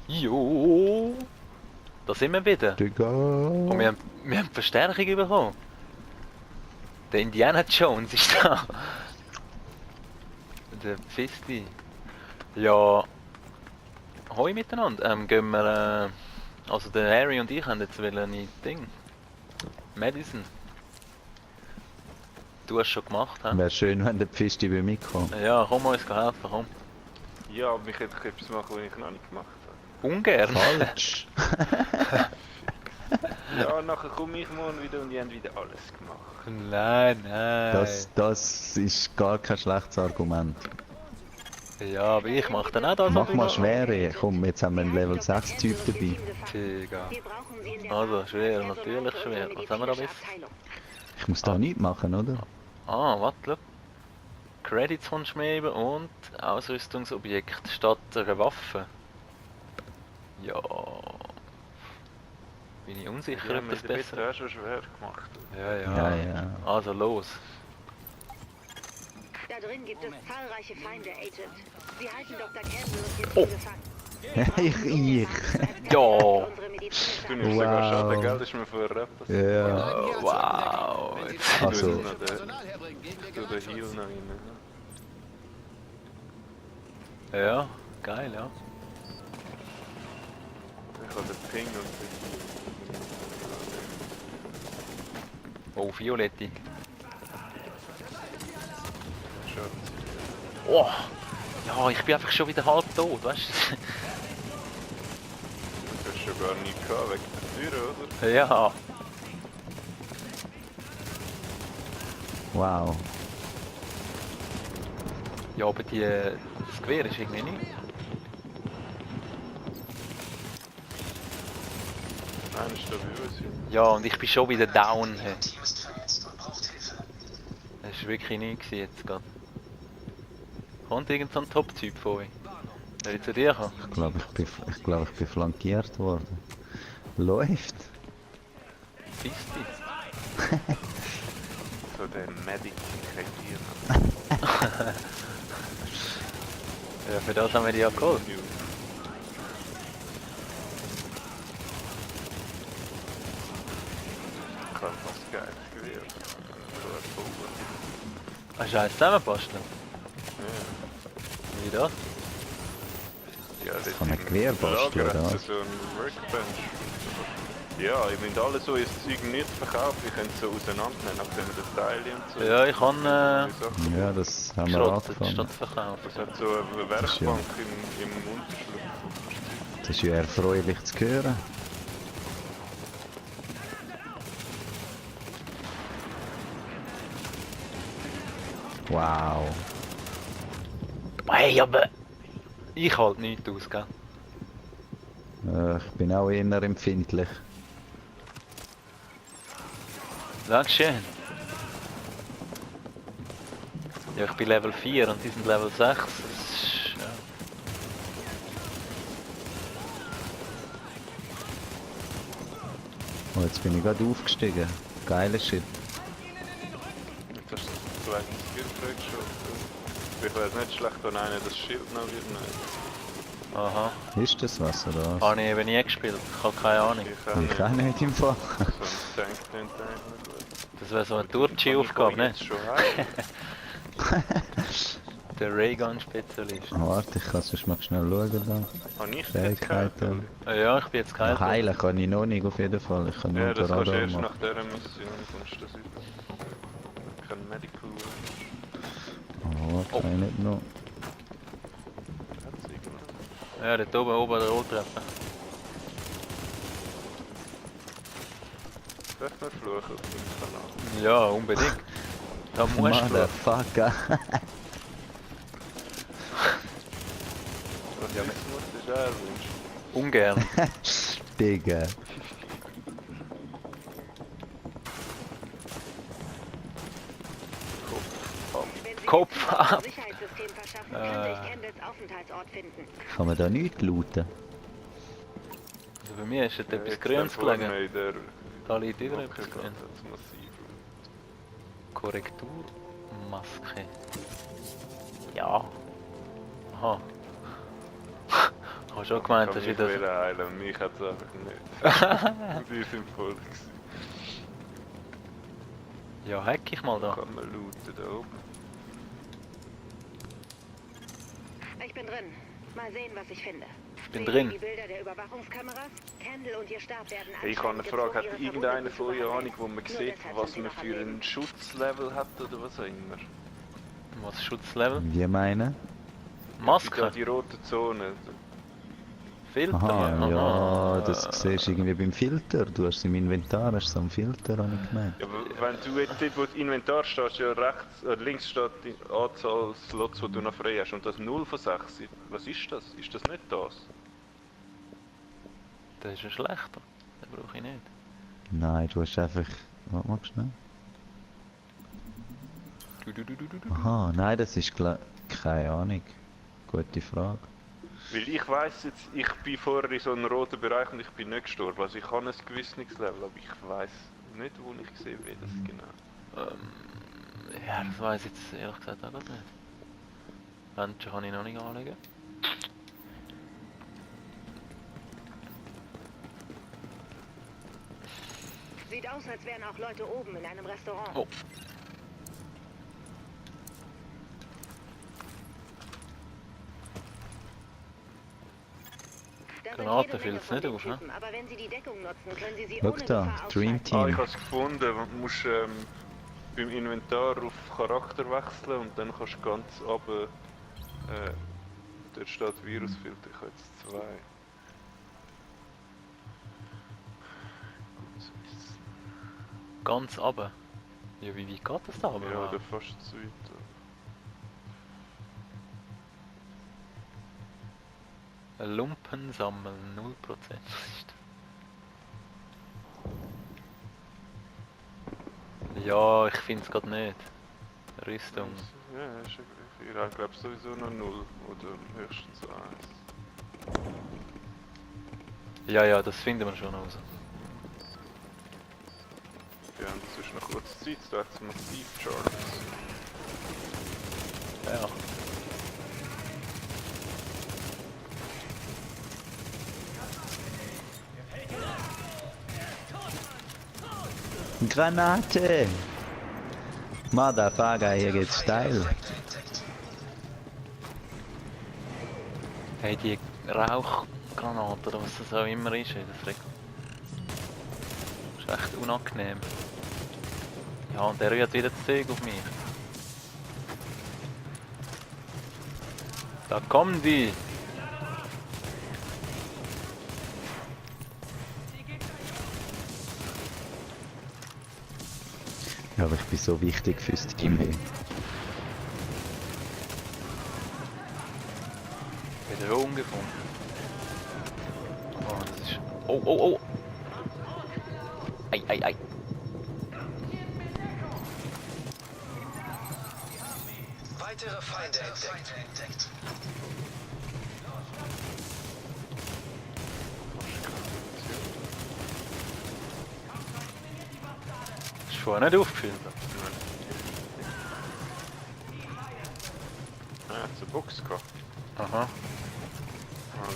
Jo, da sind wir wieder. Digga. Und wir haben Verstärkung bekommen. Der Indiana Jones ist da. Der Pfisti. Ja. Hoi miteinander. Gehen wir. Also der Harry und ich haben jetzt ein Ding. Madison. Du hast schon gemacht, hä? Wäre schön, wenn der Pfisti bei mir kommt. Ja, komm uns helfen, komm. Ja, aber ich hätte etwas machen, was ich noch nicht gemacht habe. Ungern. Falsch. Ja, nachher komme ich morgen wieder und die haben wieder alles gemacht. Nein, nein. Das ist gar kein schlechtes Argument. Ja, aber ich mach dann auch das. Mach mal schwere. Komm, jetzt haben wir einen Level 6 Typ dabei. Digga. Also, schwer, natürlich schwer. Was haben wir da bis? Ich muss da nichts machen, oder? Ah, warte, schau. Credits kommst du mehr über und Ausrüstungsobjekt statt einer Waffe. Ja. Bin ich unsicher, Ja, ob das mit der besser Bitte hast du schon schwer gemacht. Ja, Ja, ja. Also los. Da drin gibt es zahlreiche Feinde, Agent. Sie halten Dr. Campbell und den Oh. gefangen. Ja. Unsere medizinische Du nimmst sogar Wow. Schaden, gell? Das ist mir vorher passiert. Ja. Wow. Also, Du den Heal noch rein. Ja, geil, ja. Ich habe den Ping und den Oh, Violetti. Heal. Schaden. Oh. Ja, ich bin einfach schon wieder halb tot, weißt Du hast schon gar nicht gehabt wegen der Tür, oder? du? Ja. wow. Ja, aber das Gewehr ist irgendwie nicht. Nein, ist da bei uns. Ja, und ich bin schon wieder down. Hey. Das war wirklich nicht gewesen jetzt gerade. Kommt irgend so ein Top-Typ von euch? Soll ich zu dir kommen? Ich glaube, ich bin flankiert worden. Läuft. Fisti. So der Medic krepieren. Ja, für das haben wir die ja geholt. Ich habe fast geiles Gewehr. So ein Vogel. Hast du eins zusammenbasteln? Ja. Wie das? Ja, das kann ein Gewehr basteln, oder was? so ein Workbench. Ja, ich will alles so ins Zeug nicht verkaufen, ich kann es so auseinandernehmen, nachdem das Teil und so. Ja, ich habe Die Sachen. Ja, das haben wir geschrottet angefangen. statt verkauft. Das hat so eine Werkbank im Unterschlupf. Das ist ja erfreulich zu hören. Wow. Hey, aber ich halte nichts aus, gell? Ich bin auch eher empfindlich. Dankeschön. Ja, ich bin Level 4 und die sind Level 6. Das ist, ja. Oh, jetzt bin ich gerade aufgestiegen. Geiler Shit. Jetzt hast du das zweite Skill freigeschossen. Ich weiß nicht schlecht, wenn einer das Schild noch wird. Nein. Aha. Ist das was oder was? Habe ich eben nie gespielt. Ich habe keine Ahnung. Ich auch nicht im Fall. So ein Tank könnte eigentlich gut. Das wäre so eine Turchi-Aufgabe, ne? Jetzt schon heim. Der Raygun-Spezialist. Warte, ich kann sonst mal schnell schauen da. Habe ich jetzt Fähigkeiten. Ja, ich bin jetzt kein. Heilen kann ich noch nicht auf jeden Fall. Ich kann nur Ja, das den kannst du Radar erst machen. nach dieser Mission, kommst du das über. Kein Medical. Oh, warte, kann ich nicht noch. Hat's irgendwas? Ja, dort oben an der Rolltreppe. Darf man fluchen auf dem Kanal? Ja, unbedingt. Da musst du. Motherfucker. Rassismus ist auch erwünscht. Ungern. Digga. Kopf ab. Sicherheitssystem verschaffen, könnte ich Campbells Aufenthaltsort finden. Kann man da nichts looten? Also bei mir ist dort etwas Jetzt Grünes da vorne gelegen. in der Da liegt wieder Wacke etwas geht Grünes. das massiv. Korrekturmaske. Ja. Aha. habe schon gemeint, dass ich ich das... will heilen, mich hat es einfach nicht. Die sind voll gewesen. Ja, hack ich mal da. Kann man looten da oben. Ich bin drin. Mal sehen, was ich finde. Ich bin Sehen drin. Sie die Bilder der Überwachungskameras? Candle und ihr Stab werden Hey, ich habe eine anscheinend Frage, hat gezwungen, ihre irgendeiner Verwundeten von euch zu Ahnung, wo man behandeln. sieht, Nur was deshalb man sind sie für noch am ein Leben. Schutzlevel hat oder was auch immer? Was Schutzlevel? Wie meinen? Ja, Maske? die rote Zone. Filter? Aha, ja, Aha. das siehst du irgendwie beim Filter. Du hast im Inventar hast so einen Filter, habe ich gemeint. Ja, aber wenn du jetzt dort, wo das Inventar steht, ja rechts, links steht die Anzahl Slots, die du noch frei hast und das 0 von 6. Was ist das? Ist das nicht das? Das ist ein schlechter. Den brauche ich nicht. Nein, du hast einfach... Warte mal schnell. Aha, nein, das ist keine Ahnung. Gute Frage. Weil ich weiss jetzt, ich bin vorher in so einem roten Bereich und ich bin nicht gestorben. Also ich habe ein Gewissungslevel, aber ich weiss nicht, wo ich sehe, wie das genau. Ja, das weiß ich jetzt ehrlich gesagt auch nicht. Menschen kann ich noch nicht anlegen. Sieht aus, als wären auch Leute oben in einem Restaurant. Oh. Da sind Granate jede Menge fällt's von nicht den auf, ne? Typen, aber wenn sie die Deckung nutzen, können sie sie Schau ohne da, Gefahr Dream ausschalten. Ah, ich Team. habe es gefunden. Du musst beim Inventar auf Charakter wechseln und dann kannst du ganz runter... dort steht Virusfilter, ich habe jetzt 2. Gut, so ist es. Ganz runter. Ja, wie weit geht das da aber? Ja, oder fast zu weit. Lumpen sammeln, 0%. Was ist das? Ja, ich finde es gerade nicht. Rüstung. Ja, ist ja gleich. Ich glaube sowieso noch 0 oder höchstens 1. Ja, ja, das finden wir schon raus. Ja, und das ist noch kurz Zeit, da hat es massiv Charges. Ja. Granate! Motherfucker, hier geht's steil. Hey, die Rauchgranate oder was das auch immer ist, ey, das ist echt unangenehm. Ja, und der rührt wieder das Zeug auf mich. Da kommen die! Ja, aber ich bin so wichtig fürs Team. Hey. Wieder umgefunden. Oh, das ist... Oh, oh, oh! Ei, ei, ei! Weitere Feinde entdeckt. Ist vorher nicht aufgefüllt. Ah, hat es eine Box gehabt. Aha. Ah,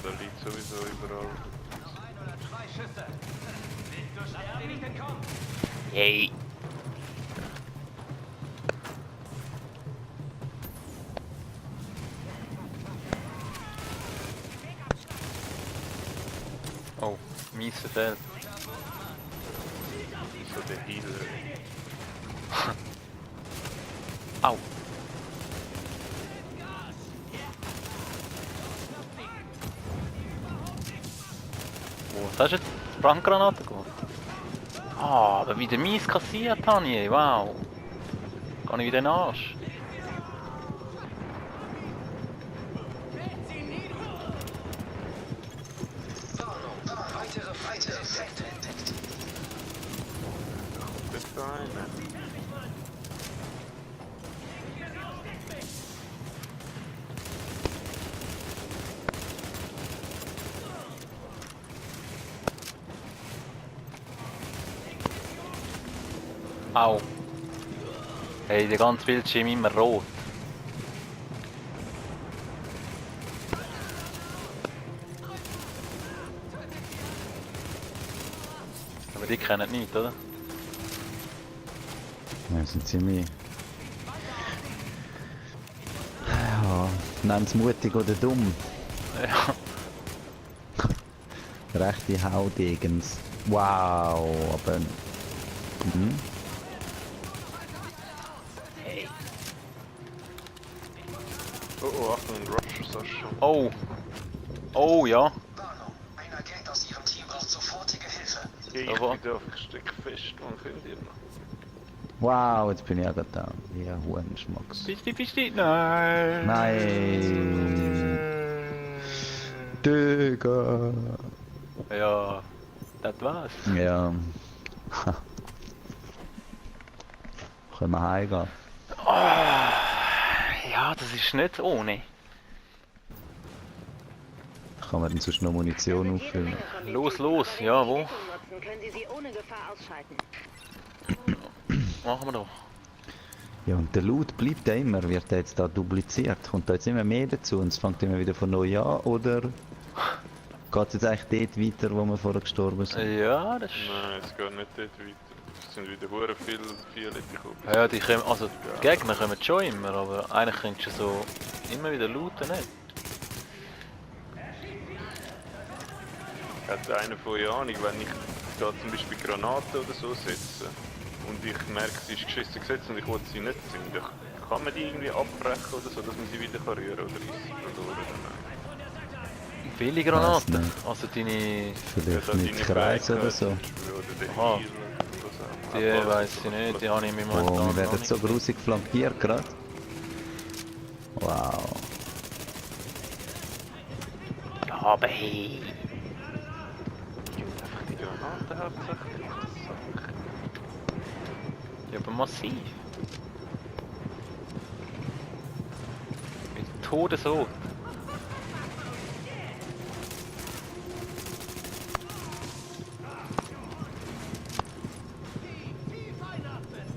da liegt sowieso überall. Yay! Oh, mies verfehlt. So der Healer. Au! Was hast du jetzt? Brandgranate geholt? Ah, aber wieder mies kassiert habe ich, wow! Kann ich wieder in den Arsch? Weitere Feinde entdeckt. Kommt jetzt da einer? Au! Hey, der ganze Bildschirm immer rot. Aber die kennen nicht, oder? Ja, sind ziemlich... Ja, nennen es mutig oder dumm. Ja. Rechte Haudegens. Wow, aber... Mhm. Oh, Achtung, ein Rush, Sascha. Oh! Oh ja! Warnung. Ein Agent aus Ihrem Team braucht sofortige Hilfe. Ja, ich Aber- bin da, ich stecke fest, man könnt ihr noch. Wow, jetzt bin ich auch gerade da. Ja, Hurenschmacks. Pisti! Nein! Nein! Digga! Ja, das war's. Ja. Können wir heimgehen? Ja, das ist nicht ohne. Kann man denn sonst noch Munition Jede auffüllen? Menge von den Los, Typen, los, aber wenn ja, Sie wo? die Deckung nutzen, können Sie sie ohne Gefahr ausschalten. Machen wir doch. Ja, und der Loot bleibt ja immer, wird der jetzt da dupliziert. Kommt da jetzt immer mehr dazu und es fängt immer wieder von neu an, oder geht es jetzt eigentlich dort weiter, wo wir vorher gestorben sind? Ja, das ist... Nein, es geht nicht dort weiter. Es sind wieder hure viele Violette gekommen. Ja, die kommen, also die Gegner kommen schon immer, aber eigentlich könntest du so immer wieder looten, nicht? Hat einer von euch Ahnung, wenn ich da zum Beispiel Granaten oder so setze und ich merke, sie ist geschissen gesetzt und ich will sie nicht zünden, kann man die irgendwie abbrechen oder so, dass man sie wieder rühren kann oder ist sie verloren oder nein? Viele Granaten. Weiss nicht. Also deine... Vielleicht Ja, mit Kreis oder so. zum Beispiel, oder der Aha. Heal oder so. Die Aber weiss ich nicht, die habe ich mir Oh, momentan wir werden noch so nicht. grusig flankiert gerade. Wow. Ja, aber hey! einfach die Granaten hauptsächlich. Ja, aber massiv. Mit Todesrot.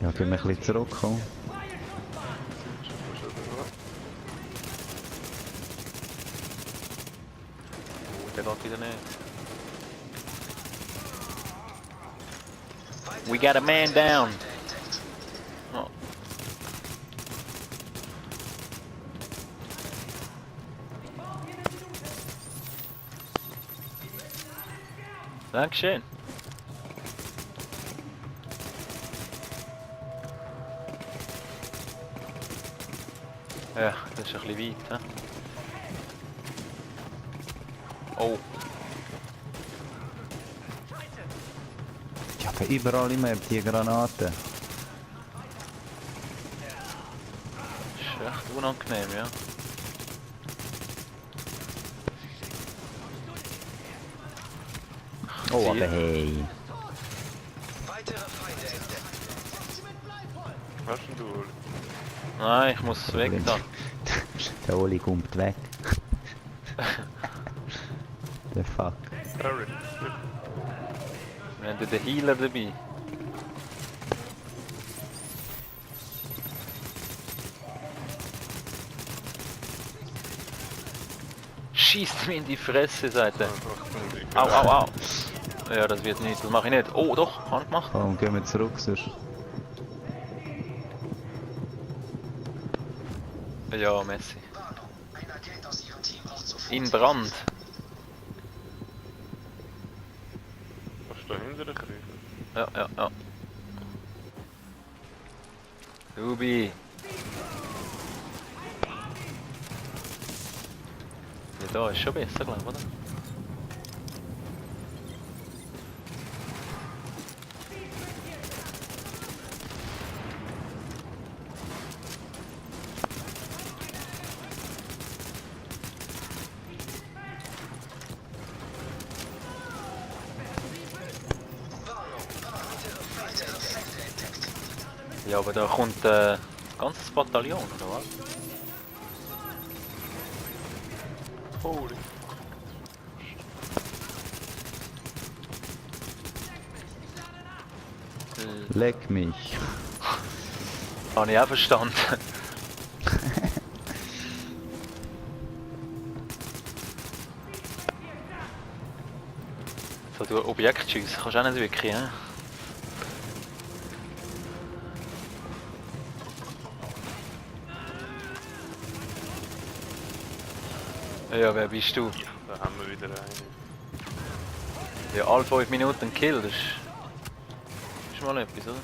Ja, können wir ein bisschen zurückkommen? Oh, der geht wieder nicht. We got a man down! Oh. Dankeschön. Ja, das ist ein bisschen weit, hä? Oh, Ja, aber überall immer die Granaten. das ist echt unangenehm, ja. Oh, Ziel. aber hey. Weitere Feinde entdeckt. Was denn du, Oli? Nein, ich muss weg da. Der Oli kommt weg. Der Fuck. Harry. Wir haben den Healer dabei. Schießt mir in die Fresse, sagt er. Au, au, au. Ja, das wird nicht, das mache ich nicht. Oh, doch, kann ich gemacht. Warum gehen wir zurück sonst? Ja, Messi. Warnung. Ein Agent aus Ihrem Team braucht sofortige In Brand. Was ist da hinter der Krieg? Ja, ja, ja. Ruby. Ja, da ist schon besser, glaube ich, oder? Weitere Feinde entdeckt. Ja, aber da kommt ein ganzes Bataillon, oder was? Holy. Leck mich. Habe ich auch verstanden. So, du Objektschüsse kannst du auch nicht wirklich, hä? Ja, wer bist du? Da haben wir wieder einen. Ja, alle 5 Minuten ein Kill, das ist mal etwas, oder?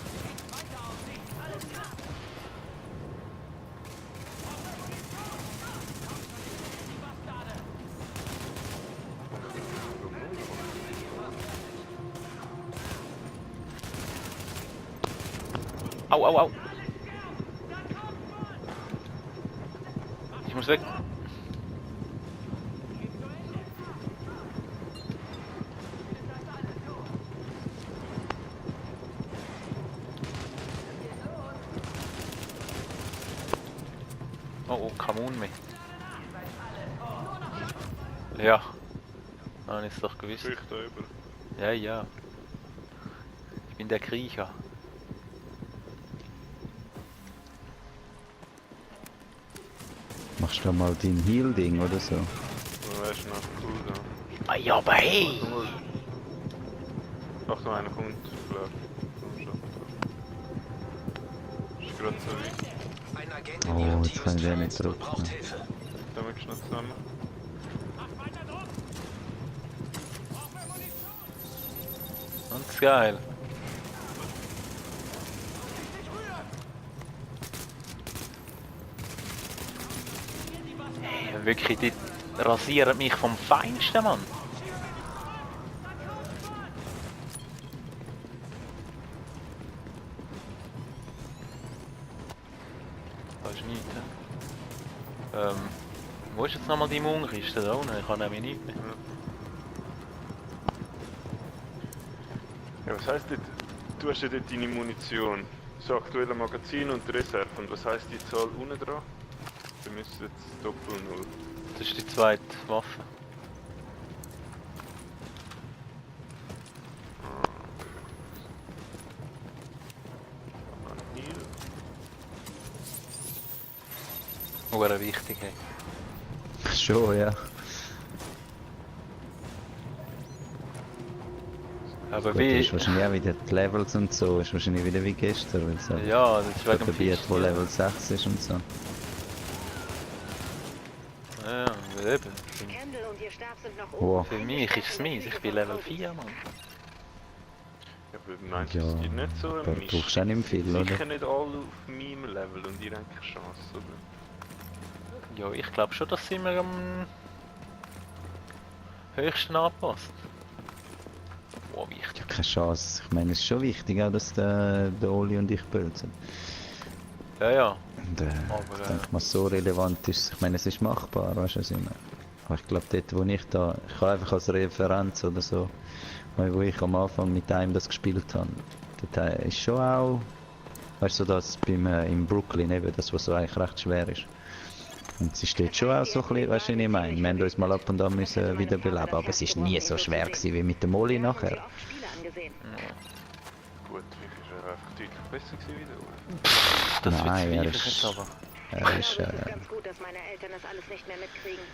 Au, au, au! Ich muss weg. Oh, oh, come on me. Ja. Habe ich es doch gewusst. Fürcht da über. Ja, ja. Ich bin der Kriecher. Machst du mal dein Heal-Ding oder so? Dann wärst du noch cool da. Ah ja, aber hey! Achtung, einer kommt. Vielleicht. Komm schon. Ist gerade so weit. Ein Agent in Oh, Ihrem jetzt Team kann ist ich den verletzt nicht und braucht drücken. Hilfe. Da möchtest du noch zusammen. Ganz geil. Hey, wirklich, die rasieren mich vom Feinsten, Mann. Da ist nichts. Hä? Wo ist jetzt nochmal die Mungenkiste da unten? Ich habe nämlich nichts mehr. Ja, was heisst das? Du hast ja dort deine Munition. Das aktuelle Magazin und die Reserve. Und was heisst die Zahl unten dran? Wir müssen jetzt Doppel-Null. Das ist die zweite Waffe. An Heal. Hure wichtig, hey. Schon, ja. Aber Gut, wie... ist wahrscheinlich auch wieder die Levels und so, ist wahrscheinlich wieder wie gestern, weil es halt Ja, das ist wegen dem Gebiet, wo Fisch. Level 6 ist und so. Ja, eben. Kendall und ihr Stab sind noch Wow. Für mich ist es mies, ich bin Level 4, Mann. Ja, aber meinst du, Ja, es gibt nicht so aber ein du brauchst auch nicht mehr viel, oder? Sicher nicht alle auf meinem Level und ihr habt keine Chance, oder? Ja, ich glaube schon, dass sie mir am höchsten anpasst. Wow, wichtig. Keine Chance. Ich meine, es ist schon wichtig, auch, dass der Oli und ich bölzen. Ja, ja. Und Aber, ich denke mal, so relevant ist es. Ich meine, es ist machbar, weißt du, was ich meine? Aber ich glaube, dort, wo ich kann einfach als Referenz oder so, wo ich am Anfang mit einem das gespielt habe, dort ist schon auch, weißt du, so das in Brooklyn eben, das, was so eigentlich recht schwer ist. Und sie steht schon auch so ein bisschen, weißt du, was ich meine? Wir haben uns mal ab und an müssen wiederbeleben, aber es ist nie so schwer gewesen wie mit dem Oli nachher. Gut, ich ist er einfach deutlich besser gewesen wie du. Das Nein, er bezweifle ich ist- jetzt aber. Er ist, Ganz gut, dass meine Eltern das alles nicht mehr mitkriegen.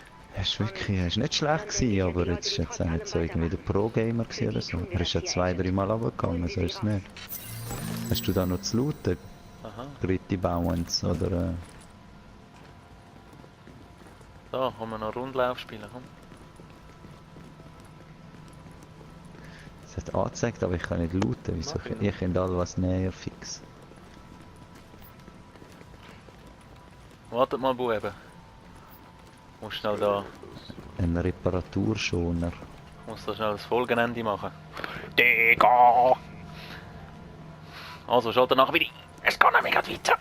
er ist nicht schlecht gewesen, aber jetzt ist jetzt auch nicht so irgendwie der Pro-Gamer gewesen oder so. Er ist ja 2-3 Mal runtergegangen, so ist es nicht. Hast du da noch zu looten? Aha. Dritte Bauens oder So, können wir noch Rundlauf spielen, komm. es hat angezeigt, aber ich kann nicht looten. Wieso? Mach ich. Ihr könnt alle was näher fix. Wartet mal, Buben. Muss schnell da, Ein Reparaturschoner. muss da schnell das Folgenende machen. Digga! Also, schaut danach wieder. Es geht nämlich grad weiter.